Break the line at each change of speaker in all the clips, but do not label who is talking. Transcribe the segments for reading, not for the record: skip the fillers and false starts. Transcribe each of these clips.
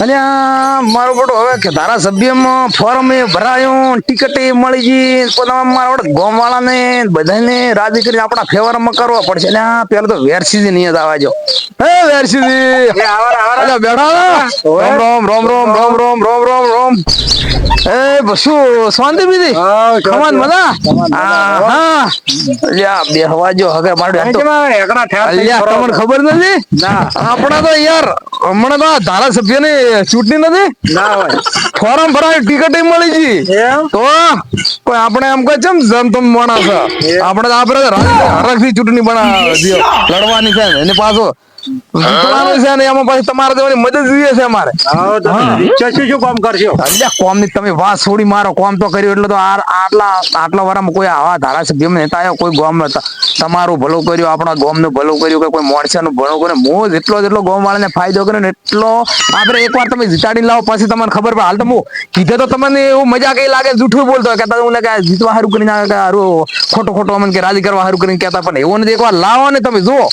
અને મારું બધું હવે કે ધારાસભ્યમાં ફોર્મ એ ભરાયું, ટિકિટ એ મળી ગઈ, મારા ગોમ વાળા ને બધાને રાજી કરીને આપણા ફેવરમાં કરવા પડશે. એટલે પેલા તો વેરસી નહીં આવવા જો. હે વેરસી
એ આવાર આવાર
અલ્યા બેઠા.
ઓય
રોમ રોમ રોમ રોમ રોમ રોમ રોમ રોમ રોમ. એ બસુ શાંતિ બીજી ખમન મજા. હા અલ્યા બે હવા જો હવે મારું તો અલ્યા તમને ખબર નથી.
ના
આપણા તો યાર હમણાં તો ધારાસભ્ય ની ચૂંટણી નથી.
ના હોય
ફોર્મ ભરાય ટિકિટ મળી ગઈ
એમ
તો કોઈ આપણે એમ કહે છે જમ તમ માણસ આપણે તો આપણે હરખથી ચૂંટણી લડવાની છે એને પાછો જીતવાનું છે ને એમાં પછી તમારે જવાની મદદ જોઈએ છે અમારે.
શું કામ કરશો?
કોમ ની તમે વાત છોડી મારો કોમ તો કર્યું એટલે તો આટલા વારમાં કોઈ આવા ધારાસભ્ય નેતા આવ્યો કોઈ ગામ તમારું ભલું કર્યું, આપણા ગામ નું ભલું કર્યું, કે કોઈ મોરચા નું ભલું કર્યું. હું જેટલો ગામ વાળાને ફાયદો કરે ને એટલો આપણે એકવાર તમે જીતાડી લાવો પછી તમને ખબર પડે. હાલ તો હું કીધે તો તમને એવું મજા કઈ લાગે જૂઠું બોલતો કે જીતવા હારું કરીને ખોટો ખોટો અમને કે રાજી કરવા હારું કરીને કેતા, પણ એવું નથી. એકવાર લાવો ને તમે જુઓ,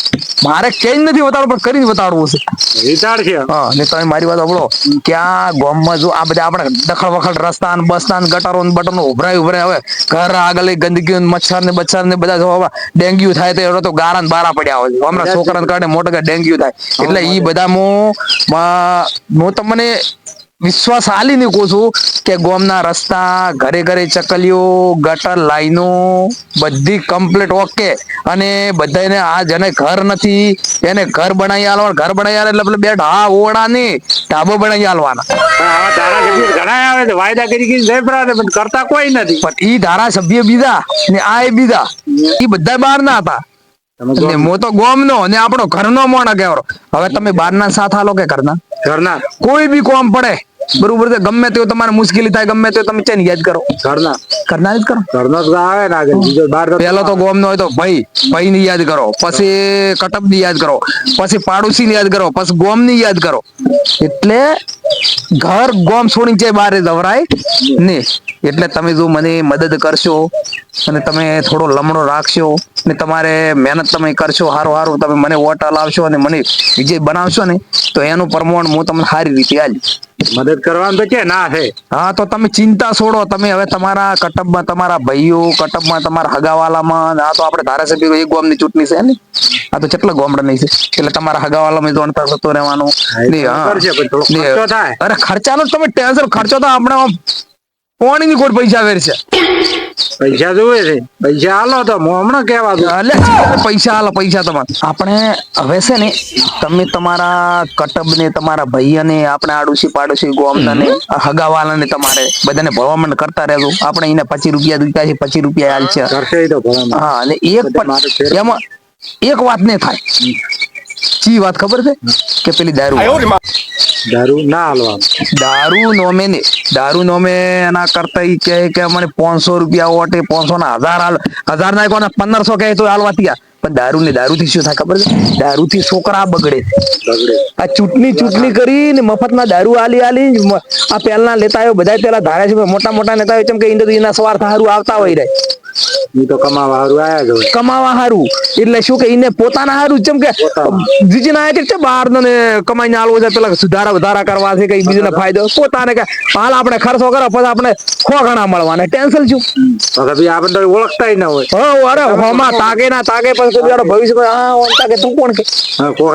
મારે કઈ નથી બતાડવું પણ કરીને બતાડવું છે. હા ને તમે મારી વાત સાંભળો કે આ ગામમાં જો આ બધા આપણે દખલ વખલ રસ્તા બસતા ગટરો બટરો ઉભરાય હવે ઘર આગળ ગંદકી મચ્છર ને બચ્છર ને બધા જો ડેન્ગ્યુ થાય તો એનો તો ગારા ને બારા પડ્યા હોય છે હમણાં છોકરાને કારણે મોટા ડેન્ગ્યુ થાય. એટલે ઈ બધા હું તમને વિશ્વાસ આલીને કહું છું કે ગામના રસ્તા ઘરે ઘરે ચકલીઓ ગટર લાઈનો બધી કમ્પ્લીટ ઓકે. અને બધાને આ જેને ઘર નથી એને ઘર બનાવી આલવા. ઘર બનાવી આલે એટલે બે ઓડા ની ઢાબો બનાવી આલવાના.
ઘણા આવે છે વાયદા કરી કરતા કોઈ નથી.
પણ ઈ ધારાસભ્ય બીજા ને આ એ બીજા ઈ બધા બહાર ના હતા. હું તો ગોમ નો ને આપણો ઘરનો મોણ કેવરો. હવે તમે બહાર ના સાથ આલો કે ઘરના કોઈ બી કોમ પડે બરોબર છે, ગમે તે તમારે મુશ્કેલી થાય ગમે તે તમે ચેન યાદ કરો ઘરના જ કરો. પેલો તો ગોમ નો હોય તો ભાઈ ની યાદ કરો, પછી કટપ ની યાદ કરો, પછી પાડોશી ની યાદ કરો, પછી ગોમ ની યાદ કરો. એટલે ઘર ગોમ છોડીને છે બારે જવરાય ને. એટલે તમે જો મને મદદ કરશો અને તમે થોડો લમણો રાખશો ને તમારે મહેનત તમે કરશો હારું તમે મને વોટ લાવશો અને મને વિજય બનાવશો ને તો એનું પ્રમાણ હું તમને સારી રીતે આલીશ.
મદદ કરવાનું તો કે ના છે.
હા તો તમે ચિંતા છોડો. તમે હવે તમારા કટબમાં તમારા ભાઈઓ કટબમાં તમારા હગાવાલામાં આ તો આપણે ધારાસભ્ય એક ગામની ચૂંટણી છે ને આ તો કેટલા ગામડા નહીં છે એટલે તમારા હગાવાલામાં જોણતા થતો રહેવાનું. અરે ખર્ચાનો તમે ટેન્શન ખર્ચો તો આપણે પોણી ની કોઈ પૈસા વેરશે.
પૈસા જોવે છે પૈસા હાલો તો હમણાં કેવા
પૈસા હાલો પૈસા તમારે આપણે હવે છે ને તમે તમારા કટબ ને તમારા ભાઈ ને આપણે આડોશી પાડોશી ગોમના ને હગાવાલા ને તમારે બધાને ભલામણ કરતા રહેજો. આપણે એને ₹25 દીધા છે, ₹25 હાલ છે. હા અને એમાં એક વાત નહીં થાય. ચી વાત ખબર છે કે પેલી દારૂ
ના હાલવા
દારૂ નોમે એના કરતા ઈ કે મને ₹500 ઓટે 500 ના 1000 ના કોને 1500 કહે તો હાલવા ત્યાં. પણ દારૂ થી શું થાય ખબર છે? દારૂ થી છોકરા બગડે. આ ચૂંટણી કરીને મફતમાં દારૂ આલી આ પેલા લેતા આવ્યો બધા પેલા ધારા છે મોટા નેતા કેમ કે એના સ્વાર્થ હારું આવતા હોય
તો
કમાવા હારું એટલે શું કે એને પોતાના હારું જેમ કે બીજી ના કે બહાર ને કમાઈને આલવો છે પેલા સુધારા વધારા કરવા છે કઈ બીજાને ફાયદો પોતાને કે હાલ આપણે ખર્ચો કરો પછી આપણે ખો ઘણા મળવાના ટેન્શન શું
આપણે તો ઓળખતા ના હોય.
અરે હોમાં તાકે ના તાકે પછી ભવિષ્ય હા ઓળખતા કે તું કોણ કે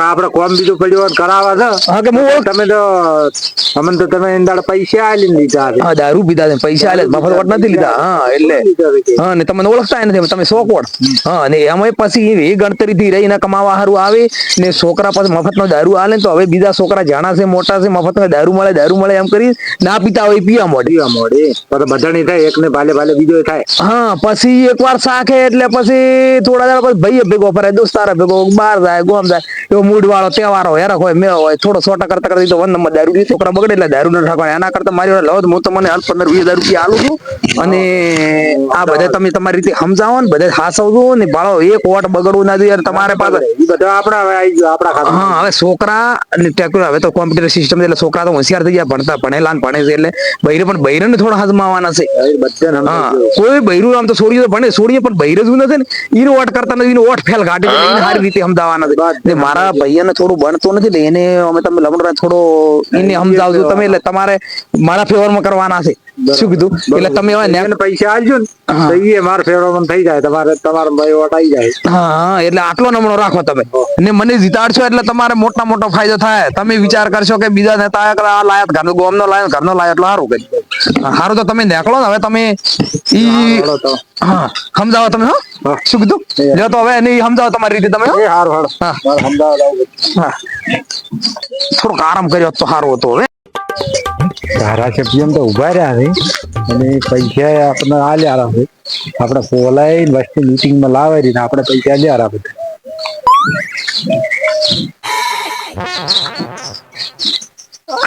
આપણે કોમ બીજું પડ્યું કરાવવા છે.
હા કે હું
તમે તો અમને તો તમે એના પૈસા આલી લીધા.
હા દારૂ પીધા છે પૈસા આલે મફત વટ નથી લીધા. હા એટલે હા ને તમને ઓળખતા નથી તમે સો કોણ. હા ને એમાં પછી એ ગણતરી થી રહીને કમાવા હારું આવે ને છોકરા પછી મફત નો દારૂ આલે તો હવે બીજા છોકરા જાણા છે મોટા છે મફત દારૂ મળે એમ કરી ના પીતા હોય પીવા મોડે
બધાની થાય એક ને ભાલે બીજો થાય.
હા પછી એકવાર શાખે એટલે પછી થોડા દાડા પછી ભાઈ ભેગો ફરે દોસ્તારા ભેગો બહાર જાય ગોમ જાય એવો મૂડ વાળો તહેવાર હોય હેરક હોય મેળો હોય થોડો સોટા કરતા તો 1 નંબર દારૂ છોકરા બગડે એટલે દારૂ ના ઠાકવા એના કરતા મારી લવ હું તમને ₹15-20 આલું છું અને આ બધા તમે તમારી રીતે સમજાવો ને બધે હાસવજો ને બાળો એક વોટ બગડવું ના જોઈએ યાર તમારે પાસે.
એ બધા આપણા હવે આવી ગયો આપણા ખાતે.
હા હવે છોકરા અને ટેકનો હવે તો કોમ્પ્યુટર સિસ્ટમ એટલે છોકરા તો હોશિયાર થઈ ગયા ભણતા ભણેલા ને ભણે છે એટલે બૈરે પણ બૈરે ને થોડા હજમાવાના છે.
બધાને
હા
સમજાવજો.
કોઈ બૈરું આમ તો છોડીએ તો ભણે છોડીએ પણ બૈરે જ નથી ને ઈનો વોટ કરતા નથી ઈનો વોટ ફેલ કાઢે એટલે એને સારી રીતે સમજાવવાના છે. એટલે મારા ભાઈને થોડું ભણતું નથી એટલે એને અમે તમે લમણ થોડો એને સમજાવજો તમે એટલે તમારે મારા ફેવરમાં કરવાના છે. શું કીધું એટલે તમે હવે
એને પૈસા આલજો ને
હા.
તો એ માર ફેરવવાનું થઈ જાય તમારા ભાઈ વોટ આવી જાય.
હા હા એટલે આટલો નમણો રાખો તમે ને મને જીતાડશો એટલે તમારે મોટા મોટો ફાયદો થાય. તમે વિચાર કરશો કે બીજા નેતા આ લાયત ઘરનો ગોમનો લાયત ઘરનો લાયત એટલે સારું કરી સારું તો તમે નીકળો ને હવે તમે ઈ
હાલો તો.
હા સમજાવો તમે હો
હા.
શું કીધું જો તો હવે એને સમજાવો તમારી રીતે તમે હો?
એ હારું હાલો.
હા.
મારે અમદાવાદ આવું.
હા થોડોક આરામ કર્યો હોત તો સારું હતું હવે.
ધારાસભ્ય તો ઉભા રહ્યા છે અને પૈસા આપણે આલ્યા છે. આપણે બોલાય વસ્તી મીટિંગમાં લાવે ને આપણે પૈસા આલ્યા બધા.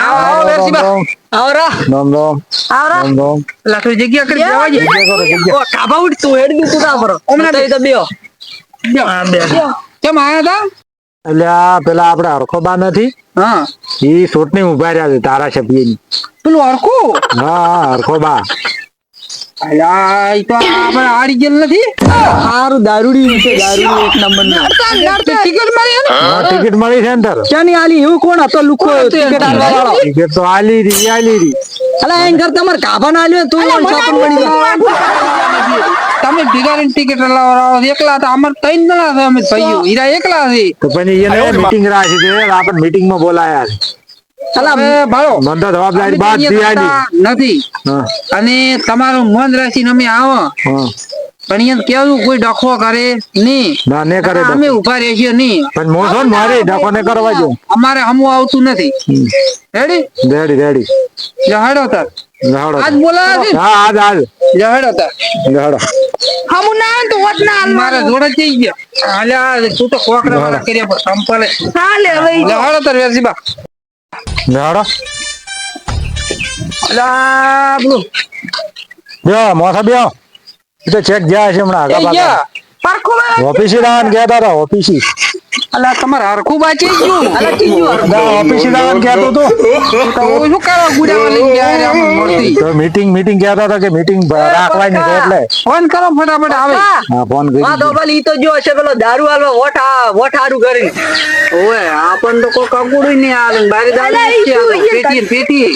આવો વેરસીબા આવો રા
રામ રામ
આવો રા
રામ રામ.
લાખી જગ્યા કરી જવા દે
જગ્યા કરો, જગ્યા.
ઓ કાબા ઉડ તું હેડ દી તું ના ભરો હમણાં તો બેઓ હા બે કેમ આયા તા
એટલે આ પેલા આપણે હરખોબા નથી
હા
એ ચૂંટણી ઉભા રહ્યા છે ધારાસભ્યની.
પેલું હરખું
હા હા હરખોબા.
અલ્યા ઈ તો આપણે હારી ગયેલ નથી હારું દારૂડી છે દારૂડી એક નંબર નું ટિકિટ મળી ને
હા ટિકિટ મળી છે ને તાર.
ચાની આલી એવું કોણ હતો લુકો ટિકિટ આલવા વાળો
ટિકિટ તો આલી રહી.
અલા એન કરતા અમાર કાભા ના આલ્યો તું છાપણ મળી તમે ભિખારી ટિકિટ લાવો એકલા હતા અમાર ત્રણ જણા છે અમે ભાઈઓ હીરા એકલા છે
તો પછી એને મીટિંગ રાખી છે આપણે મીટિંગ માં બોલાયા છે.
અલા ભાળો
મને તો જવાબદારી બાદ દિયાની.
નથી
હા
અને તમારું મન રાખીને અમે આવો
હા.
પણ અહીંયા કેવું કોઈ ડખો કરે નહીં
ના ને કરે ડખો.
અમે ઉભા રહીએ નહીં
પણ મોસો ને મારે ડખો ને કરવા જો.
અમારે હમું આવતું નથી રેડી
રેડી રેડી.
હેડો તાર
લહાડો.
આજ બોલાવે છે
હા આજ આજ
હેડો તાર
લહાડો.
હમું ના આવે તો વોટ ના હાલવાનો. મારે જોડે જઈ ગયા હાલ્યા તું તો કોકડા વાળા કર્યા પર સંપલે હાલે હવે હેડો તાર વેરજીબા
લહાડો.
અલા બ્લુ
બે મોસા બે એ તો ચેક ગયા છે હમણાં આગા પાછા.
પારખો
ઓફિસી દાન ગયા તારા ઓફિસી.
અલા તમારે હરખું બાચી ગયું અલા કીધું
ઓફિસી દાન કહેતો તો.
તો શું કરવા ગુડાવા લઈને ગયા રે આમ મળતી
તો મીટિંગ કહેતા હતા કે મીટિંગ રાખવાની છે એટલે.
ફોન કરો ફટાફટ આવે
હા ફોન કરી.
હા તો ભલે ઈ તો જો છે પેલો દારૂ હાલવા વોટ હારું કરી
ઓએ આપણ તો કોઈ કગુડું નહીં આવે બારી
અલા, ઈ શું,
દાડી
ઈ
પેટી પેટી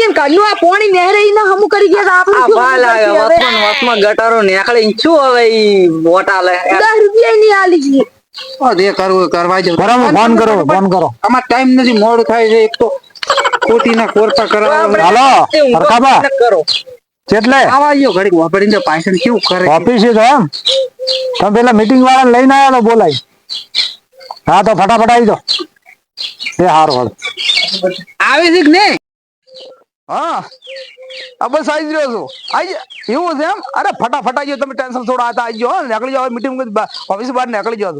એમ કાઢનું આ પોણી નહેરે ઈને હમું કરી ગયા તા
આ ભાલ આવે
આપણે
વતમાં ગટારો નીકળે ઈ શું હવે ઈ વોટ આલે
10 રૂપિયા ની આલી ગઈ
ઓ દે કરવું કરવા જો
કરો ફોન કરો.
આમાં ટાઈમ નથી મોડું થાય છે એક તો ખોટી ના કોરપા કરાવવા
હાલો હરખાબા
કરો
કેટલે
આવા ગયો ઘડીક વાપરીને તો પાછળ કેવું કરે
ઓફિસે તો એમ તમે પેલા મીટિંગ વાળા લઈને આવ્યા તો બોલાય. હા તો ફટાફટ આવી જાઓ. એ હારું
આવે છે કે નહીં હા આ બસ આવી જ રહ્યો છું આઈ એવું છે એમ અરે ફટાફટ આવી જાઓ તમે ટેન્શન થોડા હતા આવી જાઓ નીકળી જાઓ મીટિંગ ઓફિસ બહાર નીકળી જાઓ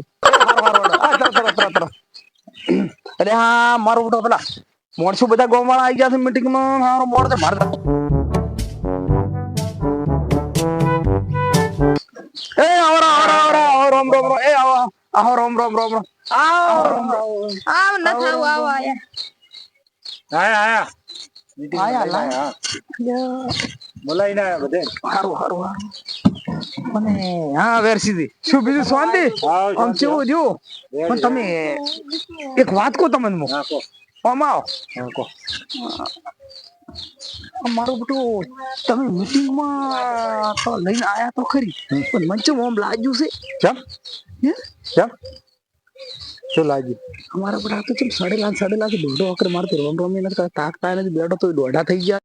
અરે હા મારો બેટો પેલા મોણસું બધા ગામ વાળા આવી ગયા છે મીટિંગ માં મારો મોડ છે મારે એ આવરા આવરા આવરા આવો રોમ રોમ રોમ એ આવો આવો રોમ રોમ રોમ રોમ
આવ ન થાવ આવ આયા
આયા બોલાઈને આયા બધે.
હારું હારું હારું અને હા વેરસીદી શું બીજું શાંતિ આમ કેવું થયું પણ તમે એક વાત કહો તમને હું આમ આવો મારું બધું તમે મીટિંગમાં તો લઈને આયા તો ખરી પણ મંચે ઓમ લાગ્યું છે
કેમ
હે?
કેમ શું લાગ્યું.
અમારા બધા તો ચમ સડેલા થી દોઢો અકર મારતો રોમ રોમ નથી તાકતા નથી બેઠો તો દોઢા થઈ ગયા